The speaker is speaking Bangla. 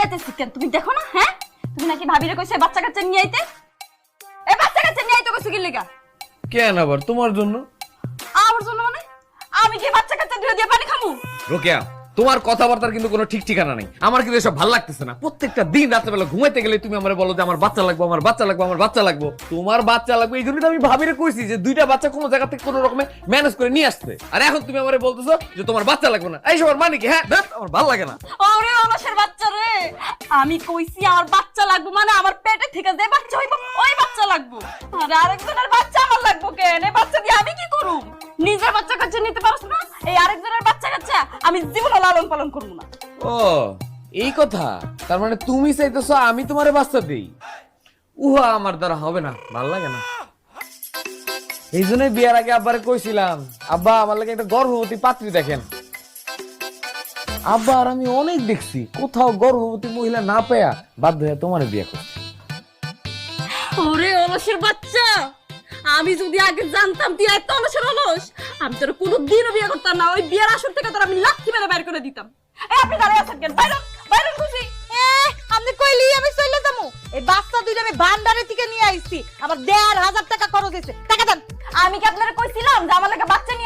চিল্লাতেছিস কেন? তুমি দেখো না, হ্যাঁ? তুমি নাকি ভাবিরে কইছে বাচ্চা কাচ্চা নিয়ে আইতে? এই বাচ্চা কাচ্চা নিয়ে আইতে কইছো কি লাগা? কেন আবার তোমার জন্য? আমার জন্য মানে? আমি কি বাচ্চা কাচ্চা ধুয়ে দিয়ে পানি খামু? রোকেয়া, তোমার কথাবার্তার কিন্তু কোনো ঠিক ঠিকানা নেই। আমার কিন্তু এসব ভালো লাগতেছে না। প্রত্যেকটা দিন রাত্রেবেলা ঘুমাইতে গেলে তুমি আমারে বলো যে আমার বাচ্চা লাগবে, আমার বাচ্চা লাগবে, আমার বাচ্চা লাগবে। তোমার বাচ্চা লাগবে এই জন্যই তো আমি ভাবিরে কইছি যে দুইটা বাচ্চা কোনো জায়গা থেকে কোনো রকমে ম্যানেজ করে নিয়ে আসতে। আর এখন তুমি আমারে বলতেছো যে তোমার বাচ্চা লাগবে না। এই সবার মানে কি? হ্যাঁ, ধ্যাৎ, আমার ভালো লাগে না। ওরে অলসের বাচ্চা রে, আমি কইছি আমার বাচ্চা লাগবে মানে আমার পেটে থেকে যে বাচ্চা হইব ওই বাচ্চা লাগবে। আর আরেকজনের বাচ্চা আমার লাগবে কেন? এই বাচ্চা দিয়ে আমি কি করব? নিজের বাচ্চা কাচ্চা নিতে পারছ না, এই আরেকজনের বাচ্চা কাচ্চা আমি জীবনে লালন পালন করব না। ও এই কথা, তার মানে তুমি চাইতেছো আমি তোমারে বাচ্চা দেই? উহা আমার দ্বারা হবে না, ভাল লাগে না। এই জন্যই বিয়ার আগে আব্বারে কইছিলাম, আব্বা আমার লাগে একটা গর্ভবতী পাত্রী দেখেন। আব্বা আর আমি অনেক দেখছি, কোথাও গর্ভবতী মহিলা না পেয়া বাধ্য হয়ে তোমারে বিয়ে করছি। ওরে অলসের বাচ্চা, আমি যদি আগে জানতাম তুই এত অলসের অলস, আমি তোর কোনোদিনও বিয়ে করতাম না। ওই বিয়ের আসর থেকে তোর আমি লাথি মেরে বের করে দিতাম। এই আপনি দাঁড়িয়ে আছেন কেন? বাইরে বাইরে খুশি। আপনি কইলি আমি চলে যাবো? এই বাচ্চা দুইটা আমি ভান্ডারে থেকে নিয়ে আইছি, আমার ১,৫০০ টাকা খরচ হয়েছে, টাকা দেন। আমি কি আপনারা কইছিলাম যে আমার লাগে বাচ্চা নিয়ে